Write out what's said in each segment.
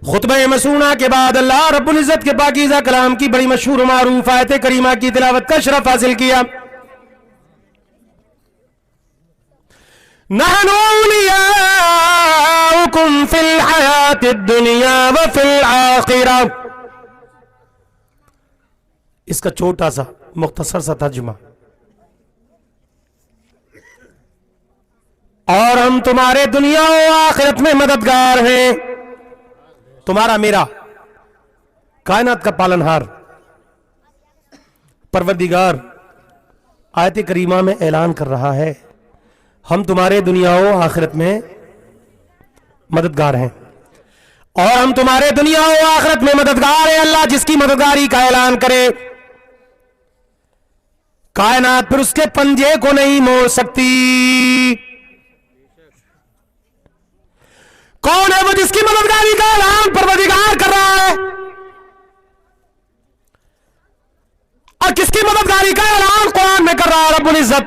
खुतबा मसूना के बाद अल्लाह रब्बुल इज्जत के पाकीज़ा कलाम की बड़ी मशहूर मारूफ आयत करीमा की तिलावत का शरफ हासिल किया। नहनु औलियाउकुम फिल हयातिद दुनिया व फिल आखिरा। इसका छोटा सा मुख्तसर सा तर्जुमा। और हम तुम्हारे दुनिया और आखिरत में मददगार हैं। तुम्हारा मेरा कायनात का पालनहार परवरदिगार आयत करीमा में ऐलान कर रहा है, हम तुम्हारे दुनिया और आखिरत में मददगार हैं। और हम तुम्हारे दुनिया और आखिरत में मददगार हैं। अल्लाह जिसकी मददगारी का ऐलान करे, कायनात फिर उसके पंजे को नहीं मोड़ सकती। कौन है वो जिसकी मददगारी का ऐलान परवरदिगार कर रहा है? और किसकी मददगारी का ऐलान कुरान में कर रहा है रब्बुल इज्जत।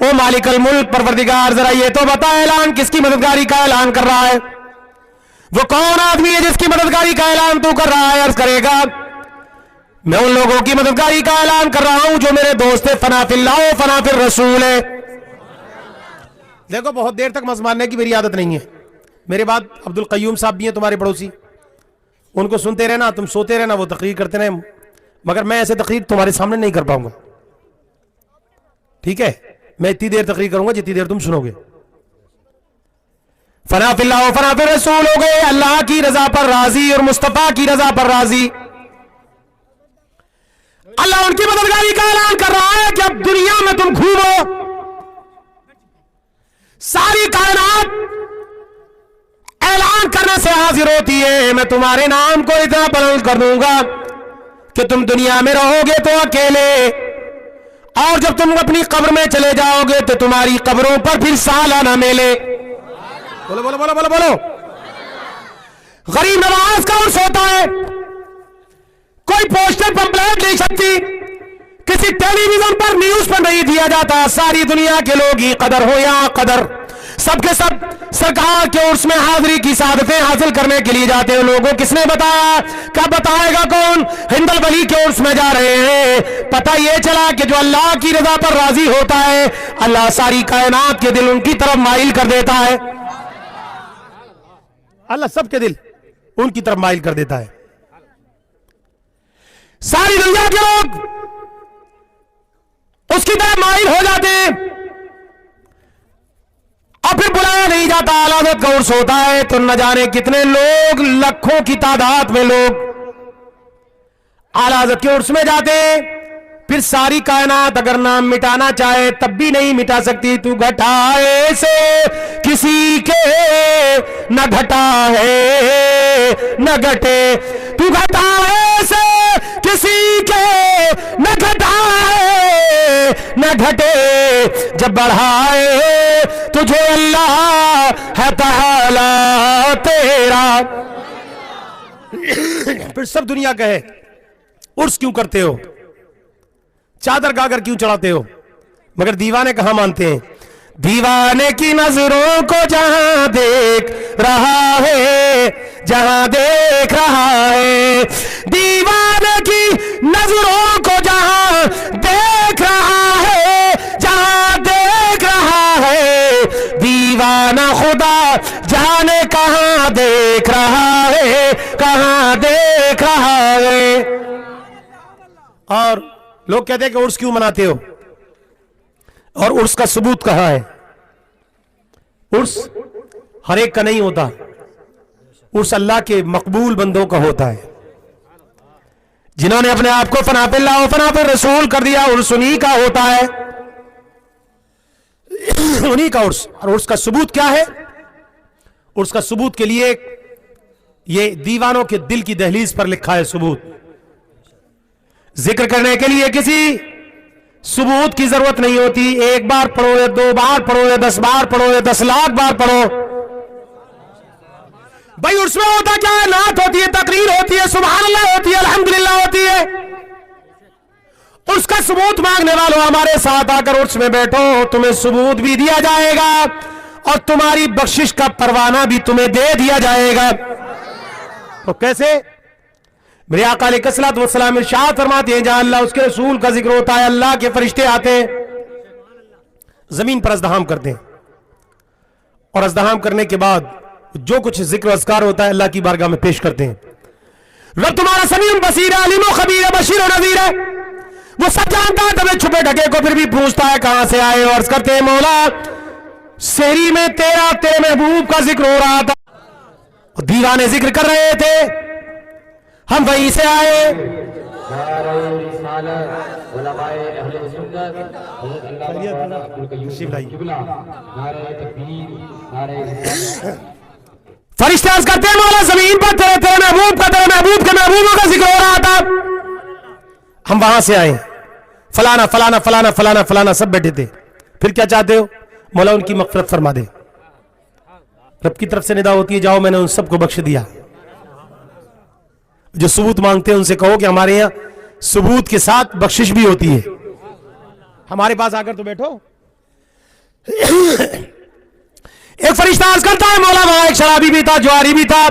ओ मालिकल मुल्क परवरदिगार, जरा ये तो बता, ऐलान किसकी मददगारी का ऐलान कर रहा है? वो कौन आदमी है जिसकी मददगारी का ऐलान तू कर रहा है? अर्ज करेगा, मैं उन लोगों की मददगारी का ऐलान कर रहा हूं जो मेरे दोस्त फनाफिल्लाह फनाफिर रसूल है। देखो, बहुत देर तक मज़ मारने की मेरी आदत नहीं है। मेरे बाद अब्दुल कय्यूम साहब भी हैं तुम्हारे पड़ोसी, उनको सुनते रहना, तुम सोते रहना, वो तकरीर करते रहे, मगर मैं ऐसे तकरीर तुम्हारे सामने नहीं कर पाऊंगा। ठीक है, मैं इतनी देर तकरीर करूंगा जितनी देर तुम सुनोगे। फनाफिल्लाह फनाफिर रसूल हो गए, अल्लाह की रजा पर राजी और मुस्तफा की रजा पर राजी। अल्लाह उनकी मददगारी का ऐलान कर रहा है कि अब दुनिया में तुम घूमो, सारी कायनात ऐलान करने से हाजिर होती है, मैं तुम्हारे नाम को इतना बुलंद कर दूंगा कि तुम दुनिया में रहोगे तो अकेले, और जब तुम अपनी कब्र में चले जाओगे तो तुम्हारी कब्रों पर फिर सालाना मेले। बोलो बोलो बोलो बोलो बोलो। गरीब नवाज का उर्स होता है, कोई पोस्टर पंपलेट नहीं सकती, किसी टेलीविजन पर न्यूज पर नहीं दिया जाता। सारी दुनिया के लोग ही कदर हो या कदर, सबके सब सरकार के उर्स में हाजिरी की सादतें हासिल करने के लिए जाते हैं। लोगों किसने बताया? क्या बताएगा कौन? हिंदल वली के उर्स में जा रहे हैं। पता यह चला कि जो अल्लाह की रजा पर राजी होता है, अल्लाह सारी कायनात के दिल उनकी तरफ माइल कर देता है। अल्लाह सबके दिल उनकी तरफ माइल कर देता है। सारी दुनिया के लोग उसकी तरफ माइल हो जाते हैं और फिर बुलाया नहीं जाता। अलादत का उर्स होता है तो न जाने कितने लोग, लाखों की तादाद में लोग अलादत के उर्स में जाते हैं। फिर सारी कायनात अगर नाम मिटाना चाहे तब भी नहीं मिटा सकती। तू घटाए से किसी के न घटा है न घटे, तू घटाए से किसी के न घटा है न घटे, जब बढ़ाए तुझे अल्लाह है तआला तेरा। फिर सब दुनिया कहे, उर्स क्यों करते हो, चादर गागर क्यों चढ़ाते हो? मगर दीवाने कहां मानते हैं। दीवाने की नजरों को जहां देख रहा है, जहां देख रहा है, दीवाने की नजरों को जहां देख रहा है, जहां देख रहा है, दीवाना खुदा जाने कहां देख रहा है, कहां देख रहा है। और लोग कहते हैं कि उर्स क्यों मनाते हो, और उर्स का सबूत कहां है? उर्स हर एक का नहीं होता, उर्स अल्लाह के मकबूल बंदों का होता है, जिन्होंने अपने आप को फनाफिल्लाह फनाफिर रसूल कर दिया। उर्स उन्हीं का होता है, उन्हीं का उर्स। और उर्स का सबूत क्या है? उर्स का सबूत के लिए ये दीवानों के दिल की दहलीज पर लिखा है सबूत। जिक्र करने के लिए किसी सबूत की जरूरत नहीं होती। एक बार पढ़ो या 2 बार पढ़ो या 10 बार पढ़ो या 10 लाख बार पढ़ो। भाई उसमें होता क्या है? नात होती है, तकरीर होती है, सुभान अल्लाह होती है, अल्हम्दुलिल्लाह होती है। उसका सबूत मांगने वालों हमारे साथ आकर उर्स में बैठो, तुम्हें सबूत भी दिया जाएगा और तुम्हारी बख्शिश का परवाना भी तुम्हें दे दिया जाएगा। तो कैसे? मेरे आका अलैहिस्सलातु वस्सलाम इरशाद फरमाते हैं, जहां अल्लाह उसके रसूल का जिक्र होता है, अल्लाह के फरिश्ते आते हैं, जमीन पर अज़दहाम करते हैं, और अज़दहाम करने के बाद जो कुछ जिक्र अस्कार होता है अल्लाह की बारगाह में पेश करते हैं। रब तुम्हारा समीउन बसीर है, अलीम खबीर है, बशीर और नज़ीर है, वो सब जानता है, तभी छुपे ढके को फिर भी पूछता है कहां से आए। और अर्ज़ करते हैं, मौला सेहरी में तेरा तेरे महबूब का जिक्र हो रहा था, दीवाने जिक्र कर रहे थे, हम वहीं से आए। फरिश्ते अर्ज़ करते हैं, मौला जमीन पर तेरे तेरे महबूब का, तेरे महबूब के महबूबों का जिक्र हो रहा था, हम वहां से आए। फलाना फलाना फलाना फलाना फलाना सब बैठे थे। फिर क्या चाहते हो? मौला उनकी मग़फ़िरत फरमा दे। रब की तरफ से निदा होती है, जाओ मैंने उन सबको बख्श दिया। जो सबूत मांगते हैं उनसे कहो कि हमारे यहां सबूत के साथ बख्शिश भी होती है, हमारे पास आकर तो बैठो। एक फरिश्ता अर्ज़ करता है, मौला वहां एक शराबी भी था, जुआरी भी था,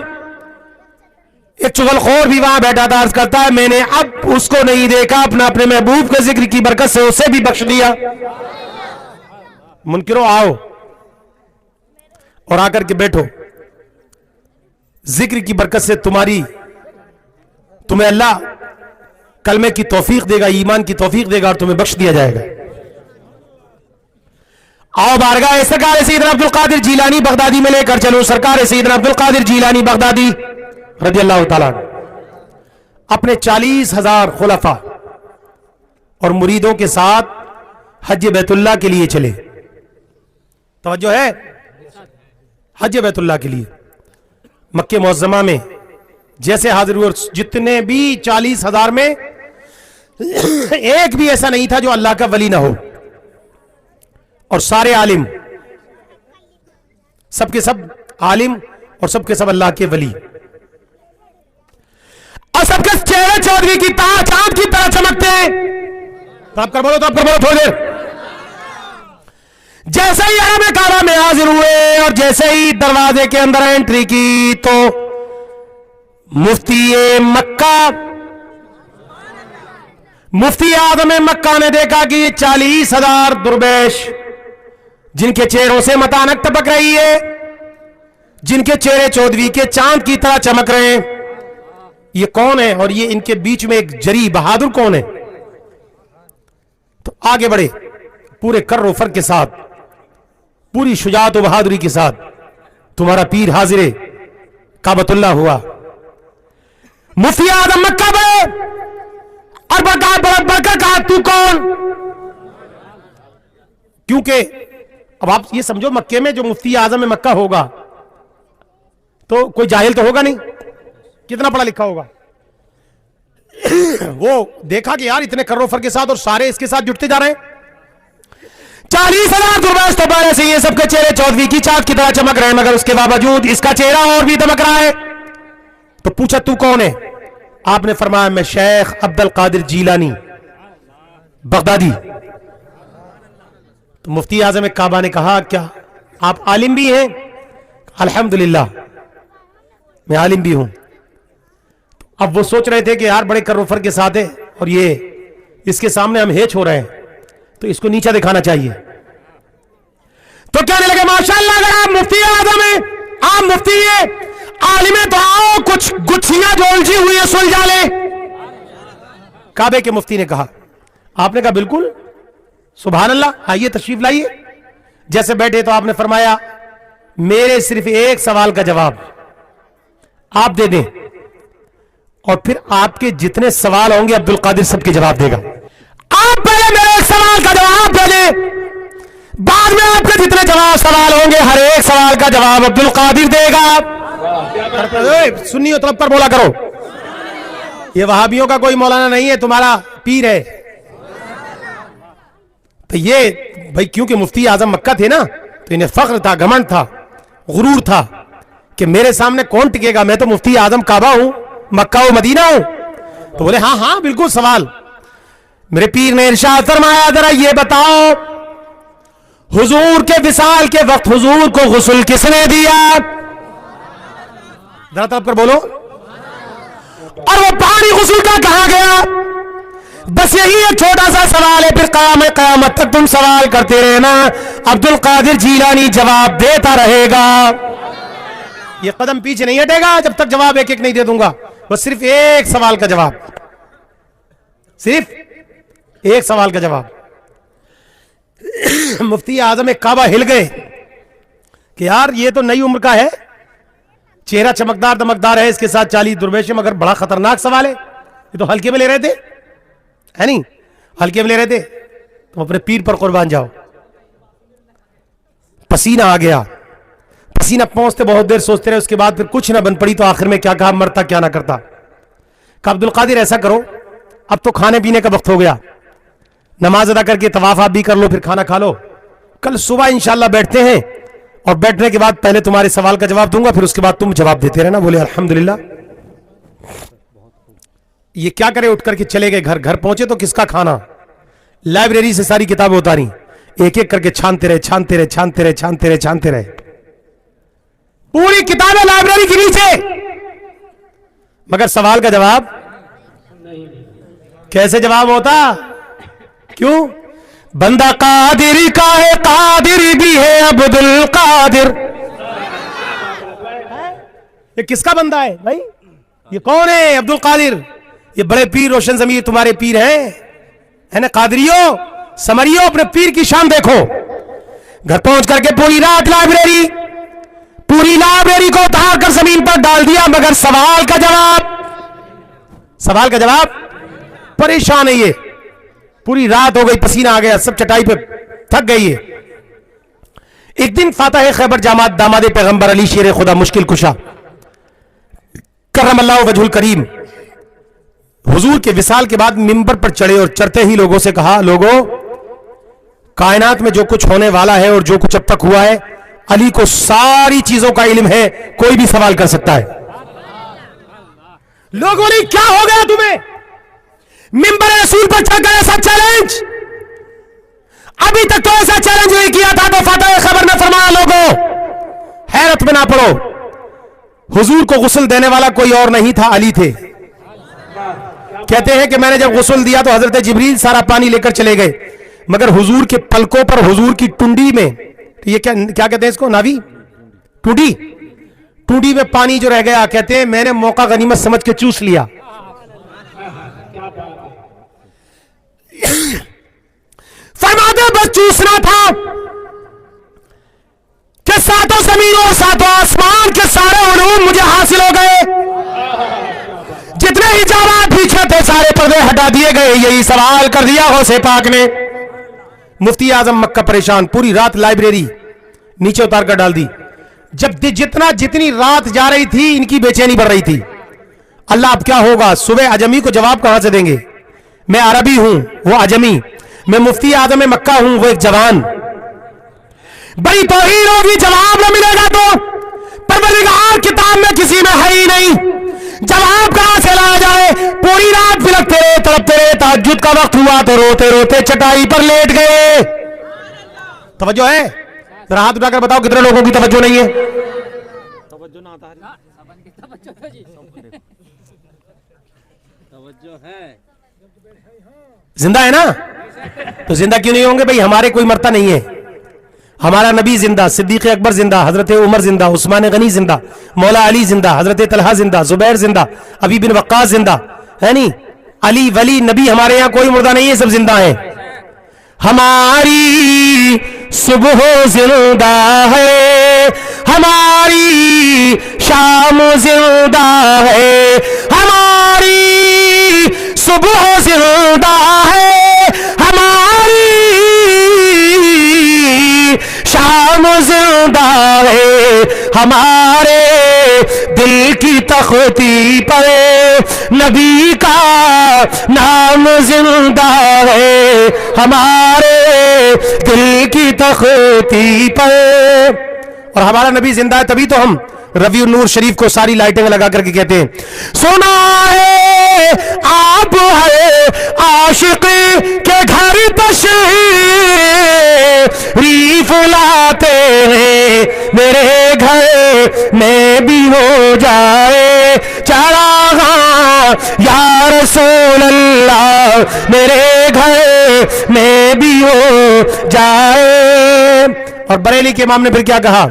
एक चुगलखोर भी वहां बैठा था। अर्ज़ करता है, मैंने अब उसको नहीं देखा, अपने महबूब के जिक्र की बरकत से उसे भी बख्श दिया। मुनकिरो आओ और आकर के बैठो, जिक्र की बरकत से तुम्हें अल्लाह कलमे की तौफीक देगा, ईमान की तौफीक देगा और तुम्हें बख्श दिया जाएगा। आओ बारगाह सरकार सैयदना अब्दुल कादिर जीलानी बगदादी में लेकर चलो। सरकार सैयदना अब्दुल कादिर जीलानी बगदादी रज़ियल्लाहु ताला अपने 40,000 खुलफा और मुरीदों के साथ हज बैतुल्लाह के लिए चले। तवज्जो है, हज बैतुल्लाह के लिए मक्के मुअज़्ज़मा में जैसे हाजिर हुए, जितने भी 40,000 में एक भी ऐसा नहीं था जो अल्लाह का वली ना हो, और सारे आलिम, सबके सब आलिम और सबके सब अल्लाह के वली, और सबके चेहरे चौधरी की चांद की तरह चमकते हैं। तो आप कर बोलो, थोड़ी देर। जैसे ही हरम काबा में हाजिर हुए और जैसे ही दरवाजे के अंदर एंट्री की, तो मुफ्ती आज़म मक्का ने देखा कि 40,000 दुर्वेश जिनके चेहरों से मतानक टपक रही है, जिनके चेहरे चौदवी के चांद की तरह चमक रहे हैं, ये कौन है? और ये इनके बीच में एक जरी बहादुर कौन है? तो आगे बढ़े पूरे कर्र फर के साथ, पूरी शुजाअत और बहादुरी के साथ, तुम्हारा पीर हाजिर काबतुल्लाह हुआ। मुफ्ती आज़म मक्का में और बड़का कहा, तू कौन? क्योंकि अब आप ये समझो, मक्के में जो मुफ्ती आज़म मक्का होगा तो कोई जाहिल तो होगा नहीं, कितना पढ़ा लिखा होगा। वो देखा कि यार इतने करोफर के साथ और सारे इसके साथ जुटते जा रहे हैं, 40,000 दुर्वेश तो पहले से ये सबके चेहरे चौदवी की चांद की तरह चमक रहे हैं, मगर उसके बावजूद इसका चेहरा और भी दमक रहा है। तो पूछा, तू कौन है? आपने फरमाया, मैं शेख अब्दुल कादिर जीलानी बगदादी। तो मुफ्ती आज़म काबा ने कहा, क्या आप आलिम भी हैं? अल्हम्दुलिल्लाह मैं आलिम भी हूं। अब वो सोच रहे थे कि यार बड़े करोफर के साथ है और ये इसके सामने हम हेच हो रहे हैं, तो इसको नीचा दिखाना चाहिए। तो कहने लगे, माशाअल्लाह, अगर आप मुफ्ती आज़म हैं, आप मुफ्ती है, आलिम है, तो आओ कुछ गुच्छियां जो उलझी हुई है सुलझा ले। काबे के मुफ्ती ने कहा, आपने कहा बिल्कुल, सुभान अल्लाह, आइए तशरीफ लाइए। जैसे बैठे तो आपने फरमाया, मेरे सिर्फ एक सवाल का जवाब आप दे दें, और फिर आपके जितने सवाल होंगे अब्दुल कादिर सबके जवाब देगा। आप पहले मेरे एक सवाल का जवाब दे दें, बाद में आपके जितने सवाल होंगे हर एक सवाल का जवाब अब्दुल कादिर देगा। सुन्नी हो तलब पर बोला करो, ये वहाबियों का कोई मौलाना नहीं है, तुम्हारा पीर है। तो ये भाई क्योंकि मुफ्ती आज़म मक्का थे ना, तो इन्हें फख्र था, घमंड था, गुरूर था कि मेरे सामने कौन टिकेगा, मैं तो मुफ्ती आज़म काबा हूं, मक्का व मदीना हूं। तो बोले, हाँ हाँ बिल्कुल सवाल। मेरे पीर ने इरशाद फरमाया, जरा ये बताओ, हुजूर के विसाल के वक्त हुजूर को गुस्ल किसने दिया? जरा तब कर बोलो, और वो पानी गुस्ल का कहां गया? बस यही एक छोटा सा सवाल है, फिर कयामत तक तुम सवाल करते रहना, अब्दुल कादिर जीलानी जवाब देता रहेगा। ये कदम पीछे नहीं हटेगा जब तक जवाब एक एक नहीं दे दूंगा। बस सिर्फ एक सवाल का जवाब, सिर्फ एक सवाल का जवाब। मुफ्ती आजम काबा हिल गए कि यार ये तो नई उम्र का है, चेहरा चमकदार दमकदार है, इसके साथ चाली दुर्वेश, मगर बड़ा खतरनाक सवाल है। ये तो हल्के में ले रहे थे, है नहीं, हल्के में ले रहे थे। तुम अपने पीर पर कुर्बान जाओ। पसीना आ गया, पसीना पहुंचते बहुत देर सोचते रहे, उसके बाद फिर कुछ ना बन पड़ी तो आखिर में क्या कहा, मरता क्या ना करता। कहा अब्दुल कादिर ऐसा करो, अब तो खाने पीने का वक्त हो गया, नमाज अदा करके तवाफ आप भी कर लो, फिर खाना खा लो, कल सुबह इंशाल्लाह बैठते हैं, और बैठने के बाद पहले तुम्हारे सवाल का जवाब दूंगा, फिर उसके बाद तुम जवाब देते रहना। बोले अल्हम्दुलिल्लाह। ये क्या करे, उठ करके चले गए घर। घर पहुंचे तो किसका खाना, लाइब्रेरी से सारी किताबें उतारी, एक एक करके छानते रहे, छानते रहे, छानते रहे, छानते रहे, छानते रहे, पूरी किताबें लाइब्रेरी के नीचे, मगर सवाल का जवाब कैसे जवाब होता? क्यों? बंदा कादिर का है, कादिर भी है अब्दुल कादिर। ये किसका बंदा है भाई? ये कौन है? अब्दुल कादिर। ये बड़े पीर रोशन जमीर तुम्हारे पीर हैं, है ना? कादरियो समरियो, अपने पीर की शान देखो। घर पहुंच करके पूरी रात लाइब्रेरी, पूरी लाइब्रेरी को उतार कर जमीन पर डाल दिया, मगर सवाल का जवाब, सवाल का जवाब, परेशान है ये। पूरी रात हो गई, पसीना आ गया, सब चटाई पे थक गई है। एक दिन फातह खैबर जामात दामादे पैगंबर अली शेर खुदा मुश्किल कुशा करमल्लाहु वजहुल करीम हुजूर के विसाल के बाद मिंबर पर चढ़े और चढ़ते ही लोगों से कहा, लोगों, कायनात में जो कुछ होने वाला है और जो कुछ अब तक हुआ है, अली को सारी चीजों का इल्म है, कोई भी सवाल कर सकता है। लोगों ने, क्या हो गया तुम्हें? मिंबर रसूल पर चढ़कर ऐसा चैलेंज, अभी तक तो ऐसा चैलेंज नहीं किया था। तो फातह खबर में फरमाया, लोगों हैरत में ना पड़ो, हुजूर को गुस्ल देने वाला कोई और नहीं था, अली थे। कहते हैं कि मैंने जब गुस्ल दिया तो हजरत जिब्रील सारा पानी लेकर चले गए, मगर हुजूर के पलकों पर, हुजूर की टुंडी में, ये क्या क्या कहते हैं इसको, नावी, टूडी, टूडी में पानी जो रह गया, कहते हैं मैंने मौका गनीमत समझ के चूस लिया। फरमाते बस चूसना था कि सातों जमीनों और सातों आसमान के सारे उलूम मुझे हासिल हो गए, जितने हिजाबात पीछे थे सारे पर्दे हटा दिए गए। यही सवाल कर दिया गौसे पाक ने। मुफ्ती आजम मक्का परेशान, पूरी रात लाइब्रेरी नीचे उतार कर डाल दी। जब जितनी रात जा रही थी, इनकी बेचैनी बढ़ रही थी। अल्लाह अब क्या होगा? सुबह अजमी को जवाब कहां से देंगे? मैं अरबी हूं, वो अजमी, मैं मुफ्ती आजम मक्का हूं, वो एक जवान। बड़ी तौहीन होगी, जवाब न मिलेगा तो परवरदिगार किताब में किसी में है ही नहीं, जवाब कहां से लाया जाए? पूरी रात फिलकते रहे, तड़पते रहे, तहज्जुद का वक्त हुआ तो रोते रोते चटाई पर लेट गए। तवज्जो है? जरा हाथ उठाकर बताओ कितने लोगों की तवज्जो नहीं है? तवज्जो ना आता है, तवज्जो है। जिंदा है ना? तो जिंदा क्यों नहीं होंगे भाई? हमारे कोई मरता नहीं है। हमारा नबी जिंदा, सिद्दीक अकबर जिंदा, हजरत उमर जिंदा, उस्मान गनी जिंदा, मौला अली जिंदा, हजरत तलहा जिंदा, जुबैर जिंदा, अबी बिन वक्कास जिंदा, है नहीं? अली वली नबी, हमारे यहाँ कोई मुर्दा नहीं है, सब जिंदा है। हमारी सुबह जिंदा है, हमारी शाम जिंदा है, हमारी सुबह जिंदा है, हमारी शाम जिंदा है, हमारे दिल की तख्ती पर नबी का नाम जिंदा है, हमारे दिल की तख्ती पर। और हमारा नबी जिंदा है तभी तो हम रबी नूर शरीफ को सारी लाइटें लगा करके कहते हैं, सुना है आप है आशिक के घर तशरीफ लाते हैं, मेरे घर में भी हो जाए चरागां या रसूल अल्लाह मेरे घर में भी हो जाए। और बरेली के इमाम ने फिर क्या कहा,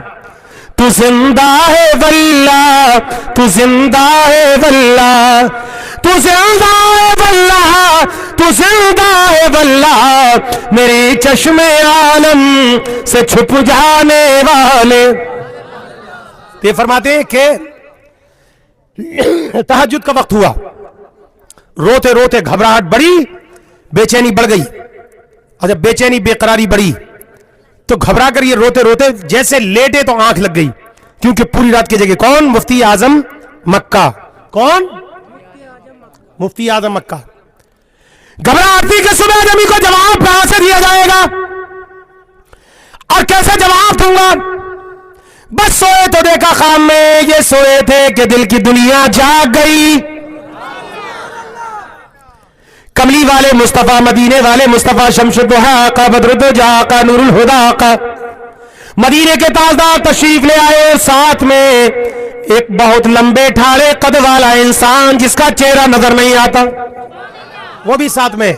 तू जिंदा है वल्लाह, तू जिंदा है वल्लाह, तू जिंदा है वल्लाह, तू जिंदा है वल्लाह, मेरे चश्मे आलम से छुप जाने वाले। ये फरमाते हैं कि तहज्जुद का वक्त हुआ, रोते रोते घबराहट बढ़ी, बेचैनी बढ़ गई, और जब बेचैनी बेकरारी बढ़ी तो घबरा कर ये रोते रोते जैसे लेटे तो आंख लग गई, क्योंकि पूरी रात की जगह कौन, मुफ्ती आजम मक्का। कौन? मुफ्ती आजम मक्का। घबराहटी के सुबह जमी को जवाब कहां से दिया जाएगा और कैसे जवाब दूंगा। बस सोए तो देखा ख्वाब में ये सोए थे कि दिल की दुनिया जाग गई। कमली वाले मुस्तफा, मदीने वाले मुस्तफा, शमशुद्दुहा का, बदरुद्दोजा का, नूरुल हुदा का, मदीने के ताजदार तशरीफ ले आए। साथ में एक बहुत लंबे ठाड़े कद वाला इंसान जिसका चेहरा नजर नहीं आता, वो भी साथ में।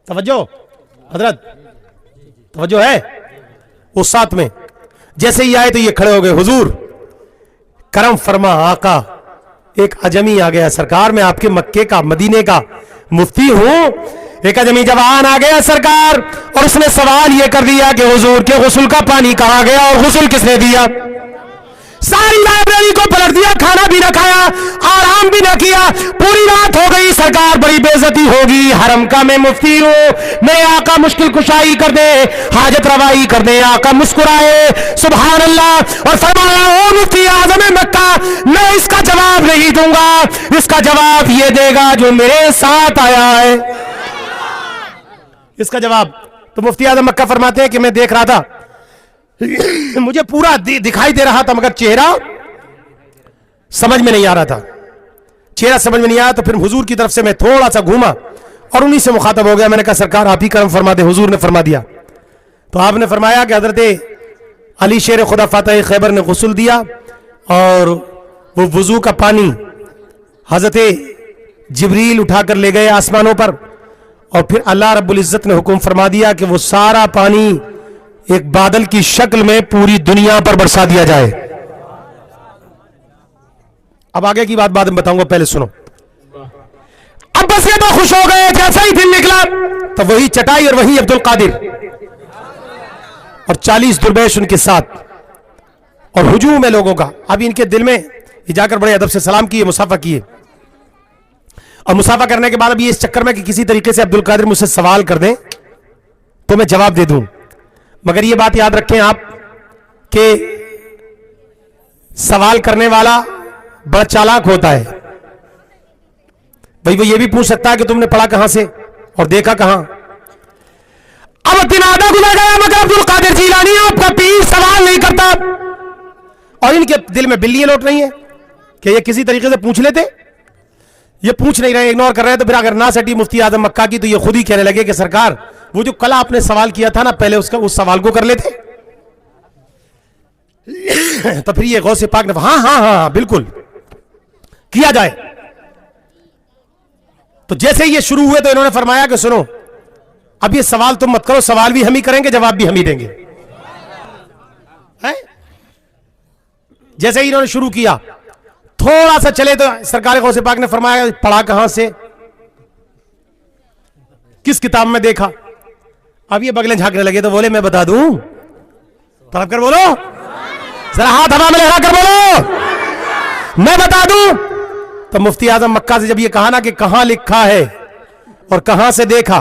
तवज्जो हजरत, तवज्जो है। वो साथ में जैसे ही आए तो ये खड़े हो गए, हुजूर करम फरमा आका, एक अजमी आ गया सरकार, मैं आपके मक्के का, मदीने का मुफ्ती हूं। एक अजमी जवान आ गया सरकार, और उसने सवाल यह कर दिया कि हुजूर के गुस्ल का पानी कहां गया और गुस्ल किसने दिया। सारी लाइब्रेरी को पलट दिया, खाना भी न खाया, आराम भी न किया, पूरी रात हो गई। सरकार बड़ी बेइज्जती होगी, हरम का मैं मुफ्ती हूं, मेरे आका मुश्किल कुशाई कर दे, हाजत रवाई कर दे। आका मुस्कुराए, सुभान अल्लाह, और फरमाया, ओ मुफ्ती आज़म मक्का, मैं इसका जवाब नहीं दूंगा, इसका जवाब ये देगा जो मेरे साथ आया है। इसका जवाब तो मुफ्ती आज़म मक्का फरमाते हैं कि मैं देख रहा था, मुझे पूरा दिखाई दे रहा था, मगर चेहरा समझ में नहीं आ रहा था। चेहरा समझ में नहीं आया तो फिर हुजूर की तरफ से मैं थोड़ा सा घूमा और उन्हीं से मुखातब हो गया। मैंने कहा सरकार आप ही करम फरमा दे। हुजूर ने फरमा दिया, तो आपने फरमाया कि हजरत अली शेर खुदा फातह खैबर ने गुस्ल दिया, और वो वजू का पानी हजरत जिब्रील उठाकर ले गए आसमानों पर, और फिर अल्लाह रब्बुल इज्जत ने हुक्म फरमा दिया कि वो सारा पानी एक बादल की शक्ल में पूरी दुनिया पर बरसा दिया जाए। अब आगे की बात बाद में बताऊंगा, पहले सुनो। अब बस ये तो खुश हो गए, जैसा ही दिन निकला तो वही चटाई और वही अब्दुल कादिर और 40 दुर्बेश उनके साथ, और हुजूम है लोगों का। अब इनके दिल में ये जाकर बड़े अदब से सलाम किए, मुसाफा किए, और मुसाफा करने के बाद अब ये इस चक्कर में कि किसी तरीके से अब्दुल कादिर मुझसे सवाल कर दें तो मैं जवाब दे दूं। मगर ये बात याद रखें आप कि सवाल करने वाला बड़ा चालाक होता है। भाई वो ये भी पूछ सकता है कि तुमने पढ़ा कहां से और देखा कहां। अब दिन आधा गुजर गया, मगर अब्दुल कादिर जीलानी आपका पीर सवाल नहीं करता, और इनके दिल में बिल्लियां लौट रही है कि ये किसी तरीके से पूछ लेते। ये पूछ नहीं रहे, इग्नोर कर रहे हैं। तो फिर अगर ना सटी मुफ्ती आजम मक्का की, तो ये खुद ही कहने लगे कि सरकार वो जो कल आपने सवाल किया था ना, पहले उसका उस सवाल को कर लेते। तो फिर ये गौसे पाक ने हाँ हाँ हाँ बिल्कुल किया जाए। तो जैसे ही ये शुरू हुए तो इन्होंने फरमाया कि सुनो, अब ये सवाल तुम मत करो, सवाल भी हम ही करेंगे, जवाब भी हम ही देंगे। है? जैसे ही इन्होंने शुरू किया, थोड़ा सा चले तो सरकार गौसे पाक ने फरमाया पढ़ा कहां से, किस किताब में देखा। अब ये बगलें झांकने लगे तो बोले मैं बता दूं, तड़प कर बोलो, जरा हाथ हवा में लगा कर बोलो, मैं बता दूं। तो मुफ्ती आजम मक्का से जब ये कहा ना कि कहां लिखा है और कहां से देखा,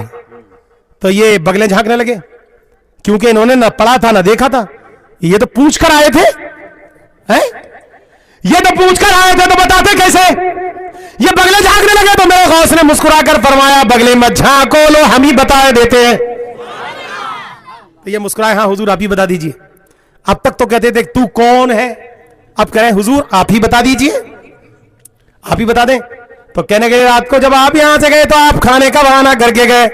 तो ये बगलें झांकने लगे, क्योंकि इन्होंने ना पढ़ा था ना देखा था। ये तो पूछ कर आए थे, हैं? ये तो पूछ कर आए थे, तो बताते कैसे। ये बगले झांकने लगे तो मेरे गौस ने मुस्कुराकर फरमाया बगले मत झांको, लो हम ही बता देते हैं। तो ये मुस्कुराए, हाँ हुजूर आप ही बता दीजिए। अब तक तो कहते थे तू कौन है, अब कह रहे हैं हुजूर आप ही बता दीजिए, आप ही बता दें। तो कहने के रात को जब आप यहां से गए तो आप खाने का बहाना करके गए,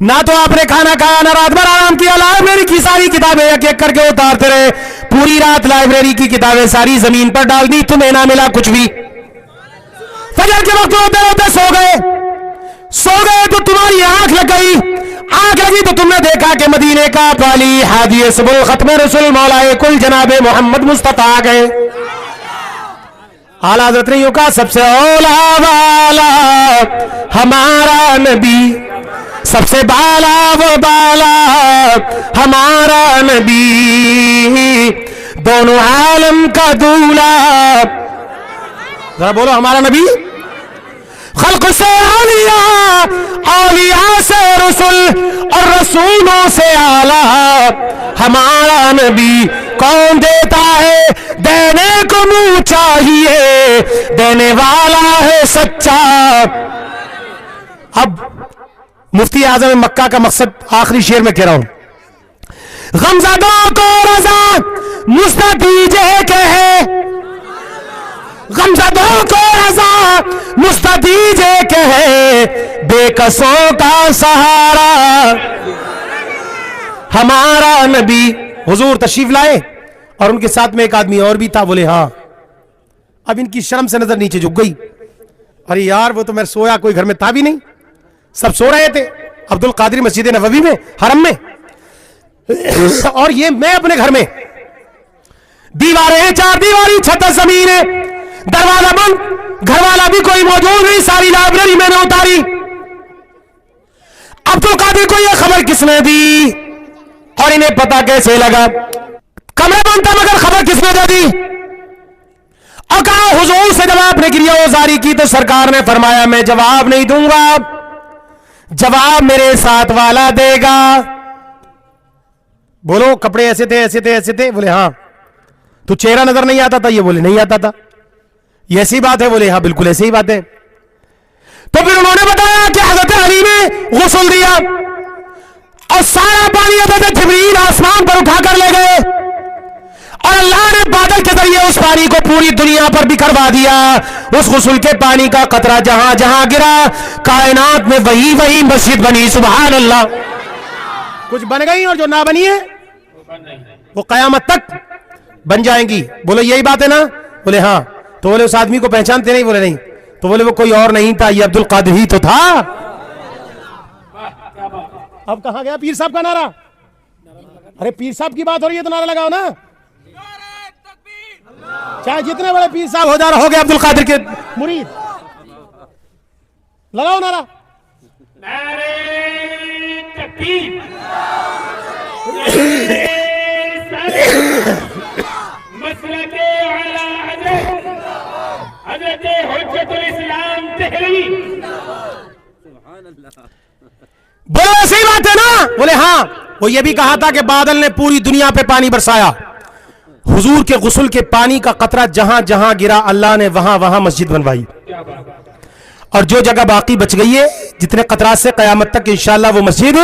ना तो आपने खाना खाया ना रात भर आराम किया, लाइब्रेरी की सारी किताबें एक एक करके उतारते रहे, पूरी रात लाइब्रेरी की किताबें सारी जमीन पर डाल दी, तुम्हें ना मिला कुछ भी। फजर के वक्त होते होते सो गए तो तुम्हारी आंख लग गई, आंख लगी तो तुमने देखा कि मदीने का वाली हादी सबुल खत्म रसूल मौलाए कुल जनाबे मोहम्मद मुस्तफा आ गए। आला हजरत ने कहा सबसे औला वाला हमारा नबी, सबसे बाला वो बाला हमारा नबी, दोनों आलम का दूल्हा। जरा बोलो हमारा नबी। खल्क से औलिया, औलिया से रसूल और रसूलों से आला हमारा नबी। कौन देता है देने को मुंह चाहिए, देने वाला है सच्चा। अब मुफ्ती आजम मक्का का मकसद आखिरी शेर में कह रहा हूं। गमज़दों को रज़ा मुस्तदीजे कहे, गमज़दों को रज़ा मुस्तदीजे कहे, बेकसों का सहारा हमारा नबी। हुजूर तशरीफ लाए और उनके साथ में एक आदमी और भी था। बोले हाँ। अब इनकी शर्म से नजर नीचे झुक गई। अरे यार वो तो मैं सोया, कोई घर में था भी नहीं, सब सो रहे थे अब्दुल कादिर मस्जिद नबवी में, हरम में, और ये मैं अपने घर में। दीवारें हैं, चार दीवारी, छत जमीन है, दरवाजा बंद, घर वाला भी कोई मौजूद नहीं, सारी लाइब्रेरी मैंने उतारी। अब्दुल कादिर को यह खबर किसने दी और इन्हें पता कैसे लगा? कमरा बंद था मगर खबर किसने दे दी? और कहा हुजूर से जब आपने गिरियाजारी की तो सरकार ने फरमाया मैं जवाब नहीं दूंगा, जवाब मेरे साथ वाला देगा। बोलो कपड़े ऐसे थे ऐसे थे ऐसे थे? बोले हाँ। तो चेहरा नजर नहीं आता था? ये बोले नहीं आता था। ये ऐसी बात है? बोले हाँ बिल्कुल ऐसी ही बात है। तो फिर उन्होंने बताया कि हज़रत अली ने गुस्ल दिया और सारा पानी हज़रत जिब्रील आसमान पर उठाकर ले गए और अल्लाह ने बादल के जरिए उस पानी को पूरी दुनिया पर बिखरवा दिया। उस गुस्ल के पानी का कतरा जहां जहां गिरा कायनात में वही वही मस्जिद बनी। सुभान अल्लाह। कुछ बन गई और जो ना बनी है वो कयामत तक बन जाएंगी। बोलो यही बात है ना? बोले हाँ। तो बोले उस आदमी को पहचानते नहीं? बोले नहीं। तो बोले वो कोई और नहीं था, ये अब्दुल कादिर ही तो था। अब कहां गया पीर साहब का नारा? अरे पीर साहब की बात हो रही है तो नारा लगाओ ना। चाहे जितने बड़े पीर साहब हो जा रहे हो गए अब्दुल कादिर के मुरीद, लगाओ नारा। बोलो ऐसी बात है ना? बोले हाँ। वो ये भी कहा था कि बादल ने पूरी दुनिया पे पानी बरसाया। हुजूर के गुस्ल के पानी का कतरा जहां जहां गिरा अल्लाह ने वहां वहां मस्जिद बनवाई। और जो जगह बाकी बच गई है जितने कतरात से कयामत तक इंशाअल्लाह वो मस्जिद।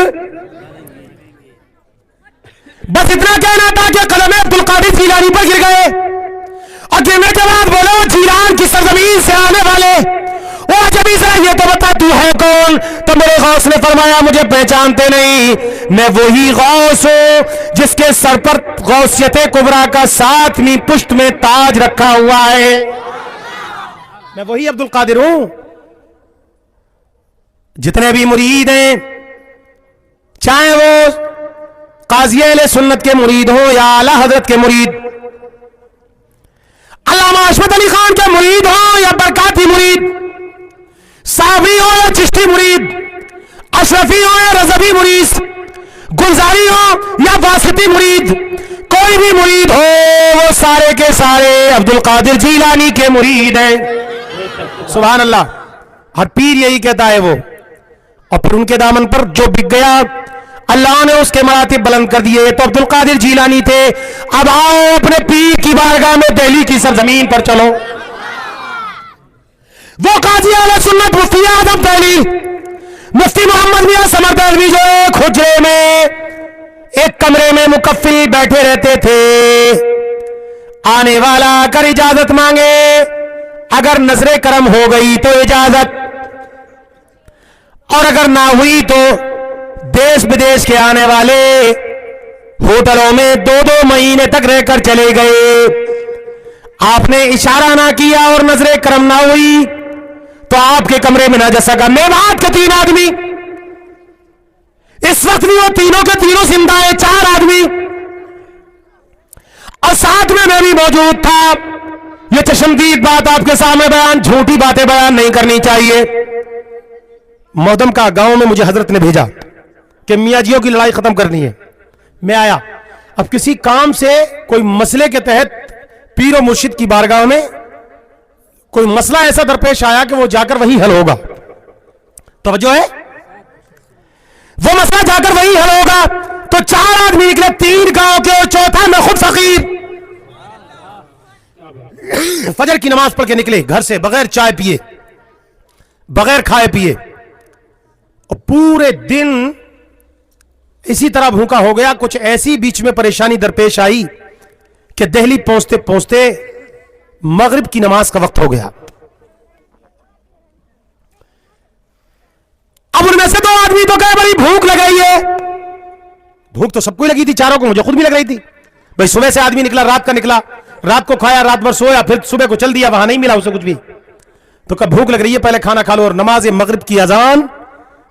बस इतना कहना था कि कलम अब्दुल कादिर जीलानी पर गिर गए और गिरने के बाद बोलो जीलान की सरजमीन से आने वाले ओ जबी जरा ये तो बता तू है कौन? तो मेरे गौस ने फरमाया मुझे पहचानते नहीं, मैं वही गौस हूं जिसके सर पर गौसियत कुबरा का 7वीं पुश्त में ताज रखा हुआ है। मैं वही अब्दुल कादिर हूं। जितने भी मुरीद हैं, चाहे वो काजी अहले सुन्नत के मुरीद हो या आला हजरत के मुरीद, अल्लामा अशरफ अली खान के मुरीद हो या बरकाती मुरीद, सावी हो या चिश्ती मुरीद, अशरफी हो या रजबी मुरीद, गुलजारी हो या वासिती मुरीद, कोई भी मुरीद हो वो सारे के सारे अब्दुल कादिर जीलानी के मुरीद हैं। सुभान अल्लाह। हर पीर यही कहता है वो। और फिर उनके दामन पर जो बिक गया अल्लाह ने उसके मरातिब बुलंद कर दिए। तो अब्दुल कादिर जीलानी थे। अब आओ अपने पीर की बारगाह में दिल्ली की सरजमीन पर चलो। वो काजी आला सुन्नत मुफ्ती आजम दिल्ली मुफ्ती मोहम्मद मियां समर दिल्ली जो एक हुजरे में एक कमरे में मुकफ्फिल बैठे रहते थे। आने वाला आकर इजाजत मांगे, अगर नजरे करम हो गई तो इजाजत, और अगर ना हुई तो देश विदेश के आने वाले होटलों में 2-2 महीने तक रहकर चले गए। आपने इशारा ना किया और नजरे करम ना हुई तो आपके कमरे में ना जा सका। मेवात के 3 आदमी, इस वक्त भी वो तीनों के तीनों जिंदा है, 4 आदमी, और साथ में मैं भी मौजूद था। ये चशमदीद बात आपके सामने बयान, झूठी बातें बयान नहीं करनी चाहिए। मौदम का गांव में मुझे हजरत ने भेजा कि मियां जियों की लड़ाई खत्म करनी है। मैं आया, अब किसी काम से कोई मसले के तहत पीर और मुर्शिद की बारगाह में कोई मसला ऐसा दरपेश आया कि वो जाकर वही हल होगा। तवज्जो है, वो मसला जाकर वही हल होगा। तो 4 आदमी निकले, 3 गांव के और चौथा मैं खुद फकीर। फजर की नमाज पढ़ के निकले घर से, बगैर चाय पिए, बगैर खाए पिए, और पूरे दिन इसी तरह भूखा हो गया। कुछ ऐसी बीच में परेशानी दरपेश आई कि दिल्ली पहुंचते पहुंचते मगरिब की नमाज का वक्त हो गया। अब उनमें से 2 आदमी तो कहे बड़ी भूख लग गई है। भूख तो सबको लगी थी, चारों को, मुझे खुद भी लग रही थी। भाई सुबह से आदमी निकला, रात का निकला, रात को खाया, रात भर सोया, फिर सुबह को चल दिया, वहां नहीं मिला उसे कुछ भी। तो कब भूख लग रही है, पहले खाना खा लो। और नमाज मगरिब की अजान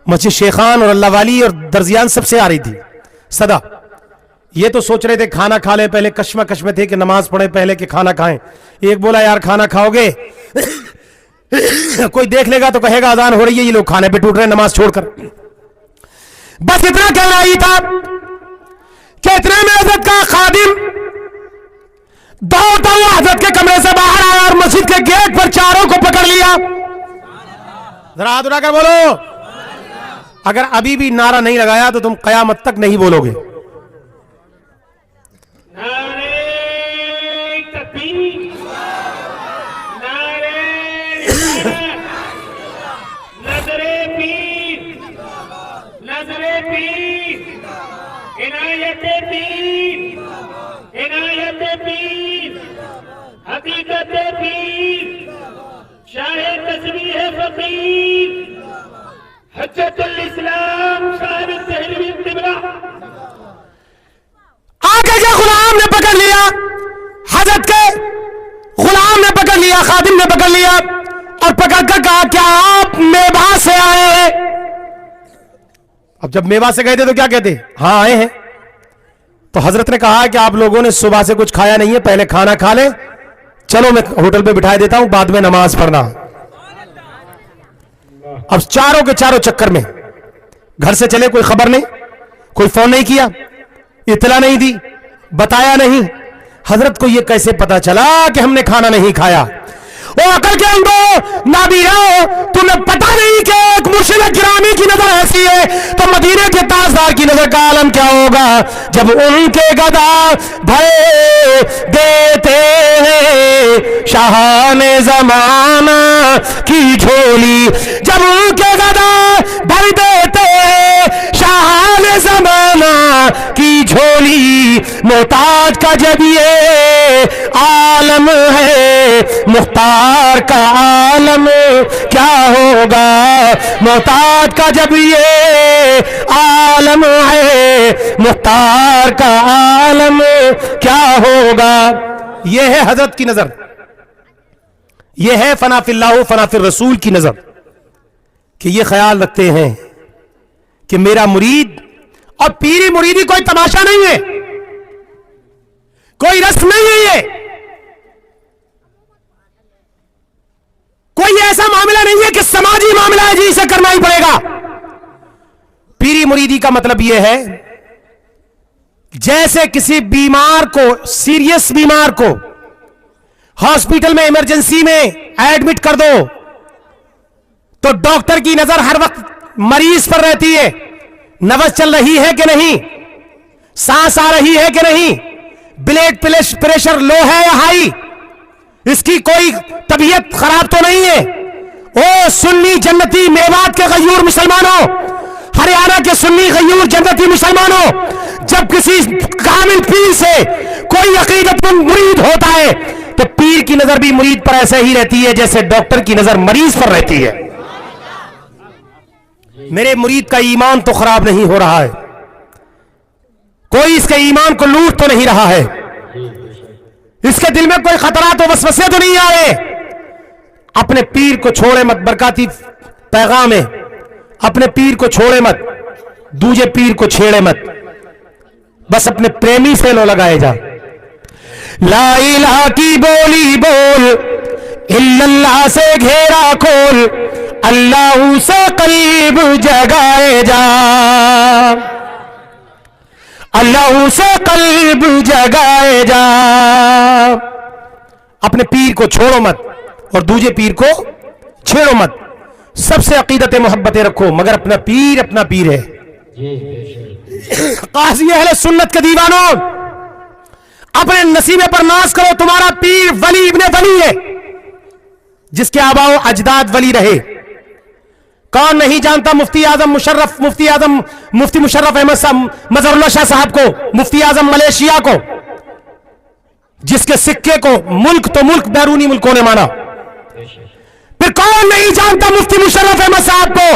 मस्जिद शेखान और अल्लाह वाली और दर्जियान सबसे आ रही थी सदा। ये तो सोच रहे थे खाना खा ले, पहले कश्मकश में थे कि नमाज पढ़े पहले कि खाना खाएं। एक बोला यार खाना खाओगे कोई देख लेगा तो कहेगा अजान हो रही है, ये लोग खाने पे टूट रहे हैं नमाज छोड़कर। बस इतना कहना ही था कि इतने में हजरत का खादिम दौड़ता हुआ हजरत के कमरे से बाहर आया और मस्जिद के गेट पर चारों को पकड़ लिया। जरा हाथ उठाकर बोलो, अगर अभी भी नारा नहीं लगाया तो तुम कयामत तक नहीं बोलोगे। हकीकत पीर, शाहे तस्बीह फकीर, हज्जतुल इस्लाम साहिब तहरीर तिबरा। आगे के गुलाम ने पकड़ लिया, हजरत के गुलाम ने पकड़ लिया, खादिम ने पकड़ लिया और पकड़कर कहा क्या आप मेवा से आए हैं? अब जब मेवा से गए थे तो क्या कहते? हाँ आए हैं। तो हजरत ने कहा कि आप लोगों ने सुबह से कुछ खाया नहीं है, पहले खाना खा ले, चलो मैं होटल पे बिठा देता हूं, बाद में नमाज पढ़ना। अब चारों के चारों चक्कर में घर से चले, कोई खबर नहीं, कोई फोन नहीं किया, इतला नहीं दी, बताया नहीं। हजरत को यह कैसे पता चला कि हमने खाना नहीं खाया? ओ अकल के अंदर नाबीरा, तुम्हें पता नहीं कि एक मुर्शिद गिरामी की नजर ऐसी है तो मदीने के ताजदार की नजर का आलम क्या होगा जब उनके गदा भरे देते हैं शाहाने जमाना की झोली, जब उनके गदा भर देते हैं शाहाने जमाना की झोली। मोहताज का जब ये आलम है, मुख्तार का आलम क्या होगा? मोहताज का जब ये आलम है, मुख्तार का आलम क्या होगा? ये है हजरत की नजर, ये है फनाफिल्लाह फनाफिर रसूल की नजर, कि ये ख्याल रखते हैं कि मेरा मुरीद और पीरी मुरीदी कोई तमाशा नहीं है, कोई रस्म नहीं है, ये कोई ऐसा मामला नहीं है कि समाजी मामला है जी इसे करना ही पड़ेगा। पीरी मुरीदी का मतलब यह है जैसे किसी बीमार को, सीरियस बीमार को हॉस्पिटल में इमरजेंसी में एडमिट कर दो तो डॉक्टर की नजर हर वक्त मरीज पर रहती है, नब्ज चल रही है कि नहीं, सांस आ रही है कि नहीं, ब्लड प्रेशर लो है या हाई, इसकी कोई तबीयत खराब तो नहीं है। ओ सुन्नी जन्नती मेवात के गयूर मुसलमानों, हरियाणा के सुन्नी गयूर जन्नती मुसलमानों, जब किसी कामिल पीर से कोई अकीदतमंद मुरीद होता है तो पीर की नजर भी मुरीद पर ऐसे ही रहती है जैसे डॉक्टर की नजर मरीज पर रहती है। मेरे मुरीद का ईमान तो खराब नहीं हो रहा है, कोई इसके ईमान को लूट तो नहीं रहा है, इसके दिल में कोई खतरा तो वसवसे तो नहीं आए, अपने पीर को छोड़े मत, बरकाती पैगाम है, अपने पीर को छोड़े मत, दूजे पीर को छेड़े मत, बस अपने प्रेमी से लो लगाए जा। ला इलाहा की बोली बोल, इल्लल्लाह से घेरा खोल, अल्लाह से करीब जगाए जा, अल्लाह से करीब जगाए जा। अपने पीर को छोड़ो मत और दूजे पीर को छेड़ो मत, सबसे अकीदत मोहब्बतें रखो, मगर अपना पीर है। काज़ी अहले सुन्नत के दीवानों, अपने नसीबे पर नाज करो, तुम्हारा पीर वली इब्ने वली है, जिसके आबाओ अजदाद वली रहे। कौन नहीं जानता मुफ्ती मुशर्रफ अहमद मजहरुल्लाह शाह साहब को, मुफ्ती आजम मलेशिया को, जिसके सिक्के को मुल्क तो मुल्क बैरूनी मुल्कों ने माना। फिर कौन नहीं जानता मुफ्ती मुशर्रफ अहमद साहब को,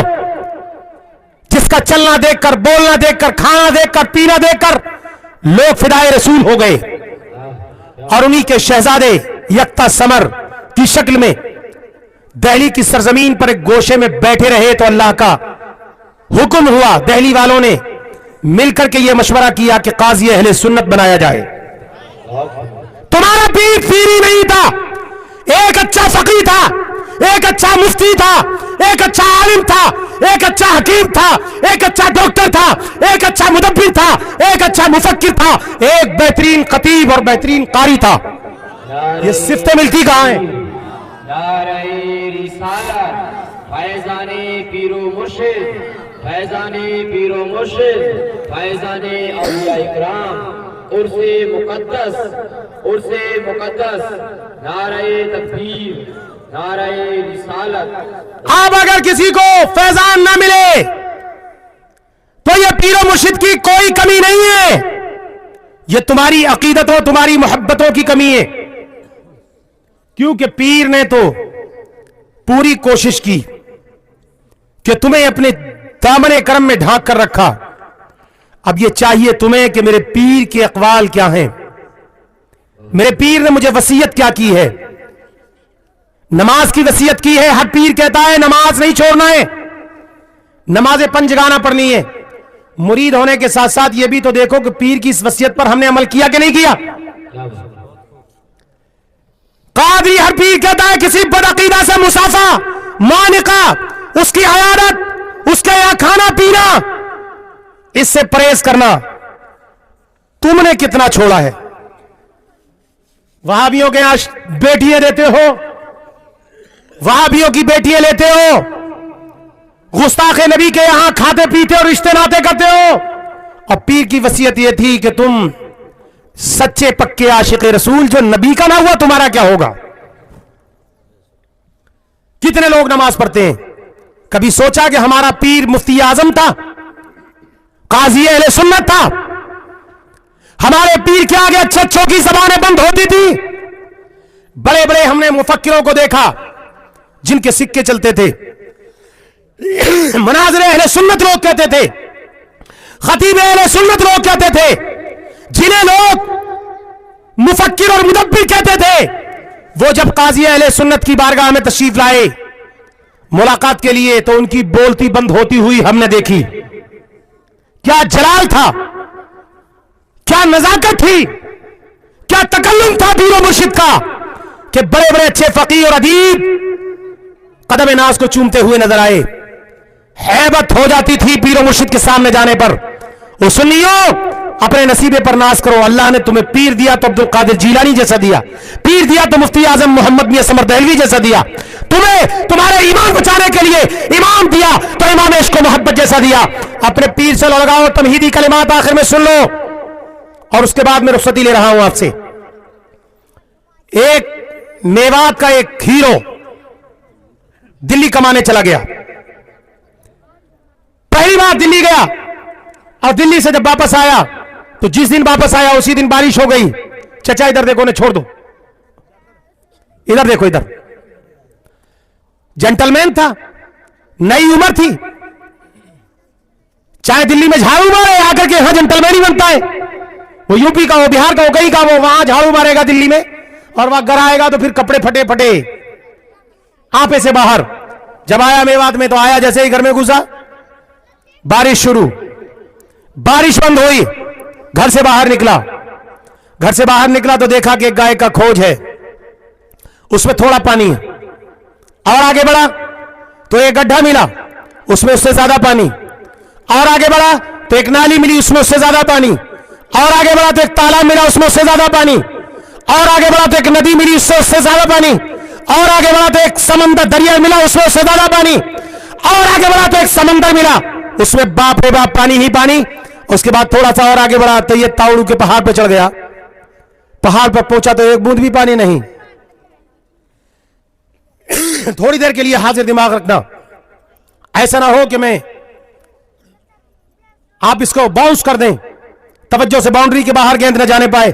जिसका चलना देखकर, बोलना देखकर, खाना देखकर, पीना देखकर लोग फिदाए रसूल हो गए, और उन्हीं के शहजादे यक्ता समर की शक्ल में दिल्ली की सरजमीन पर एक गोशे में बैठे रहे तो अल्लाह का हुक्म हुआ, दिल्ली वालों ने मिलकर के यह मशवरा किया कि काजी अहले सुन्नत बनाया जाए। तुम्हारा पीर ही नहीं था, एक अच्छा फकीह था, एक अच्छा मुफ्ती था, एक अच्छा आलिम था, एक अच्छा हकीम था, एक अच्छा डॉक्टर था, एक अच्छा मुदब्बिर था, एक अच्छा मुफक्किर था, एक बेहतरीन खतीब और बेहतरीन कारी था। ये सिफ्तें मिलती कहां हैं? नारे रिसालत, फैज़ाने पीरो मुर्शिद, फैज़ाने पीरो मुर्शिद, फैज़ाने औलिया इकराम, उर्से मुकद्दस, नारे तकबीर, नारे रिसालत। अब अगर किसी को फैजान ना मिले तो यह पीरो मुर्शिद की कोई कमी नहीं है, यह तुम्हारी अकीदतों, तुम्हारी मोहब्बतों की कमी है। क्योंकि पीर ने तो पूरी कोशिश की कि तुम्हें अपने दामने करम में ढांक कर रखा। अब यह चाहिए तुम्हें कि मेरे पीर के अक़वाल क्या हैं, मेरे पीर ने मुझे वसीयत क्या की है। नमाज की वसीयत की है, हर पीर कहता है नमाज नहीं छोड़ना है, नमाज़ें पंजगाना पढ़नी है। मुरीद होने के साथ साथ यह भी तो देखो कि पीर की इस वसीयत पर हमने अमल किया कि नहीं किया। कादरी हर पीर कहता है किसी बदअकीदा से मुसाफा, मानिका, उसकी अयादत, उसके यहां खाना पीना, इससे परहेज करना। तुमने कितना छोड़ा है? वहाबियों के यहां बेटियां देते हो, वहाबियों की बेटियां लेते हो, गुस्ताखे नबी के यहां खाते पीते और रिश्ते नाते करते हो। और पीर की वसीयत यह थी कि तुम सच्चे पक्के आशिक रसूल, जो नबी का ना हुआ तुम्हारा क्या होगा। कितने लोग नमाज पढ़ते हैं? कभी सोचा कि हमारा पीर मुफ्ती आजम था, काजी अहले सुन्नत था, हमारे पीर के आगे अच्छों की जबानें बंद होती थी। बड़े बड़े हमने मुफक्किरों को देखा जिनके सिक्के चलते थे, मनाज़िर अहले सुन्नत लोग कहते थे, खतीब अहले सुन्नत लोग कहते थे, जिन्हें लोग मुफक्किर और मुदब्बिर कहते थे, वो जब काजी अहले सुन्नत की बारगाह में तशरीफ लाए मुलाकात के लिए तो उनकी बोलती बंद होती हुई हमने देखी। क्या जलाल था, क्या नजाकत थी, क्या तकल्लुम था पीरो मुर्शिद का कि बड़े बड़े अच्छे फकीह और अदीब कदम नाज को चूमते हुए नजर आए। हैबत हो जाती थी पीरो मुर्शिद के सामने जाने पर। वो सुनियो, अपने नसीबे पर नाज करो। अल्लाह ने तुम्हें पीर दिया तो अब्दुल कादिर जीलानी जैसा दिया, पीर दिया तो मुफ्ती आजम मोहम्मद मियां समर दहलवी जैसा दिया, तुम्हें तुम्हारे ईमान बचाने के लिए इमाम दिया तो इमाम इश्क मोहब्बत जैसा दिया। अपने पीर से लगाओ, तमहीदी कलिमात आखिर में सुन लो और उसके बाद मैं रुखसती ले रहा हूं आपसे। एक मेवात का एक हीरो दिल्ली कमाने चला गया, पहली बार दिल्ली गया और दिल्ली से जब वापस आया तो जिस दिन वापस आया उसी दिन बारिश हो गई। चचा इधर देखो, ने छोड़ दो, इधर देखो, इधर। जेंटलमैन था, नई उम्र थी, चाहे दिल्ली में झाड़ू मारे आकर के यहां जेंटलमैन ही बनता है। वो यूपी का हो, बिहार का हो, कहीं का वो, वहां झाड़ू मारेगा दिल्ली में और वहां घर आएगा तो फिर कपड़े फटे फटे। आपे से बाहर जब आया मेवात में, तो आया जैसे ही घर में घुसा, बारिश शुरू, बारिश बंद हुई, घर से बाहर निकला। घर से बाहर निकला तो देखा कि एक गाय का खोज है, उसमें थोड़ा पानी है। और आगे बढ़ा तो एक गड्ढा मिला, उसमें उससे ज्यादा पानी। और आगे बढ़ा तो एक नाली मिली, उसमें उससे ज्यादा पानी। और आगे बढ़ा तो एक तालाब मिला, उसमें उससे ज्यादा पानी। और आगे बढ़ा तो एक नदी मिली, उससे ज्यादा पानी। और आगे बढ़ा तो एक समंदर दरिया मिला, उसमें उससे ज्यादा पानी। और आगे बढ़ा तो एक समंदर मिला, उसमें बाप रे बाप पानी ही पानी। उसके बाद थोड़ा सा और आगे बढ़ा तो ये ताउड़ू के पहाड़ पर चढ़ गया। पहाड़ पर पहुंचा तो एक बूंद भी पानी नहीं। थोड़ी देर के लिए हाजिर दिमाग रखना, ऐसा ना हो कि मैं आप इसको बाउंस कर दें, तवज्जो से, बाउंड्री के बाहर गेंद न जाने पाए।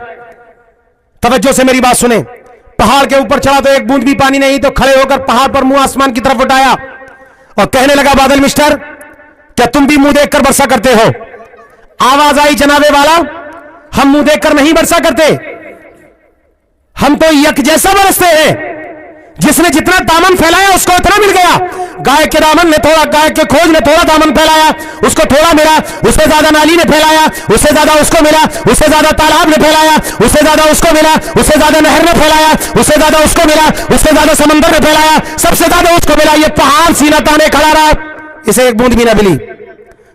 तवज्जो से मेरी बात सुने। पहाड़ के ऊपर चढ़ा तो एक बूंद भी पानी नहीं, तो खड़े होकर पहाड़ पर मुंह आसमान की तरफ उठाया और कहने लगा, बादल मिस्टर, क्या तुम भी मुंह देखकर बरसा करते हो? आवाज आई, जनाबे वाला, हम मुंह देखकर नहीं बरसा करते, हम तो यक जैसा बरसते हैं। जिसने जितना दामन फैलाया उसको उतना मिल गया। गाय के दामन ने थोड़ा, गाय के खोज ने थोड़ा दामन फैलाया, उसको थोड़ा मिला। उससे ज्यादा नाली ने फैलाया, उससे ज्यादा उसको मिला। उससे ज्यादा तालाब ने फैलाया, उससे ज्यादा उसको मिला। उससे ज्यादा नहर ने फैलाया, उससे ज्यादा उसको मिला। उससे ज्यादा समंदर ने फैलाया, सबसे ज्यादा उसको मिला। ये पहाड़ सीना ताने खड़ा रहा, इसे एक बूंद भी ना मिली।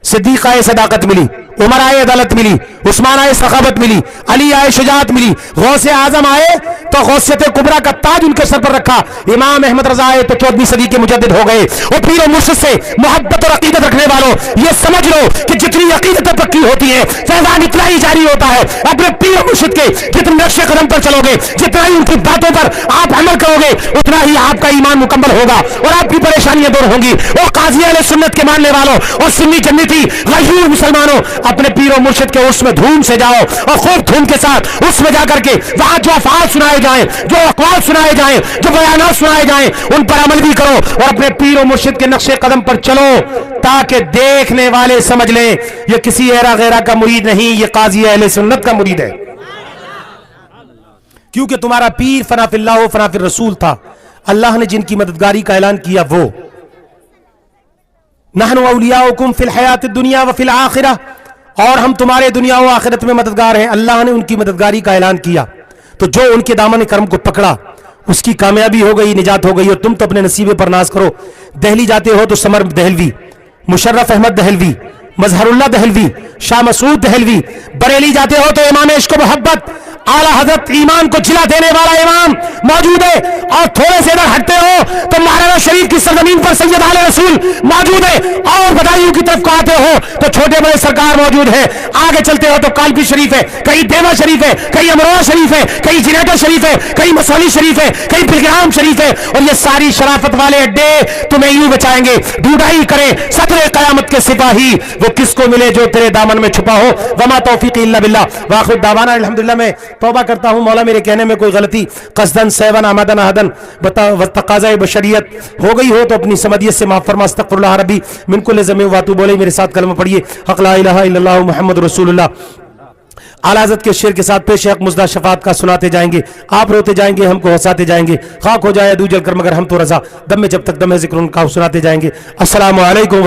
सिद्दीक आए सदाकत मिली, उमर आए अदालत मिली, उस्मान आए सखावत मिली, अली आए शुजात मिली, गौसे आजम आए तो गौसियत कुबरा का ताज उनके सर पर रखा। इमाम अहमद रजा आए तो 14वीं सदी के मुजद्दिद हो गए। और पीर और मुर्शिद से मोहब्बत और अकीदत रखने वालों, ये समझ लो कि जितनी अकीदतें पक्की होती है, फैजान इतना ही जारी होता है। अपने पीर और मुर्शिद के जितने नक्शे कदम पर चलोगे, जितना ही उनकी बातों पर आप अमल करोगे, उतना ही आपका ईमान मुकम्मल होगा और आपकी परेशानियां दूर होंगी। और काजी अहले सुन्नत के मानने वालों और सुन्नी जन्नती गयूर मुसलमानों, अपने पीर और मुर्शिद के उसमें धूम से जाओ और खूब धूम के साथ उसमें जाकर के वहां जो अफ़आल सुनाए जाएं, जो अक़वाल सुनाए जाएं, जो बयानात सुनाए जाएं, उन पर अमल भी करो और अपने पीर और मुर्शिद के नक्शे कदम पर चलो, ताकि देखने वाले समझ लें ये किसी एरा गैरा का मुरीद नहीं, ये काजी अहले सुन्नत का मुरीद है। क्योंकि तुम्हारा पीर फनाफिल्लाह फनाफिर रसूल था। अल्लाह ने जिनकी मददगारी का ऐलान किया वो, नहनु औलियाउकुम फिल हयातिद दुनिया व फिल आखिरह, और हम तुम्हारे दुनिया व आखिरत में मददगार हैं। अल्लाह ने उनकी मददगारी का ऐलान किया, तो जो उनके दामन करम को पकड़ा उसकी कामयाबी हो गई, निजात हो गई। और तुम तो अपने नसीबे पर नाज करो। दिल्ली जाते हो तो समर दहलवी, मुशर्रफ अहमद दहलवी, मजहरुल्लाह दहलवी, शाह मसूद दहलवी। बरेली जाते हो तो इमाम इश्क मोहब्बत, आला हजरत ईमान को जिला देने वाला इमाम मौजूद है। और थोड़े से इधर हटते हो तो महाराजा शरीफ की सरजमीन पर सैयद आले रसूल मौजूद है। और बदायूं की तरफ को आते हो तो छोटे बड़े सरकार मौजूद है। आगे चलते हो तो कालपी शरीफ है, कहीं देवा शरीफ है, कहीं अमरोहा शरीफ है, कहीं जिनेटा शरीफ है, कहीं मसौली शरीफ है, कहीं बिलग्राम शरीफ है। और ये सारी शराफत वाले अड्डे तुम्हें यूं बचाएंगे। ढूंढाई करें सतरे कयामत के सिपाही, वो किसको मिले जो तेरे दामन में छुपा हो। वमा तौफीक इल्ला बिल्लाह, वाखिर दावाना अल्हम्दुलिल्लाह। मैं तौबा करता हूं मौला मेरे कहने में कोई गलती कसदन सहवन आमदन अहदन तकाज़ा बशरियत हो गई हो तो अपनी समदियत से माफ फरमा। अस्तगफिरुल्लाह रब्बी मिन कुल्लि ज़म्बिन व अतूबु इलैह। मेरे साथ कलमा पढ़िए, हक़ ला इलाहा इल्लल्लाहु मुहम्मदुर रसूलुल्लाह। आला हज़रत के शेर के साथ पेश हक मुज़दा शफात का सुनाते जाएंगे। आप रोते जाएंगे, हमको हंसाते जाएंगे। खाक हो जाए दूर जल कर मगर हम तो रजा, दम में जब तक दम है ज़िक्र उनका सुनाते जाएंगे। अस्सलामु अलैकुम।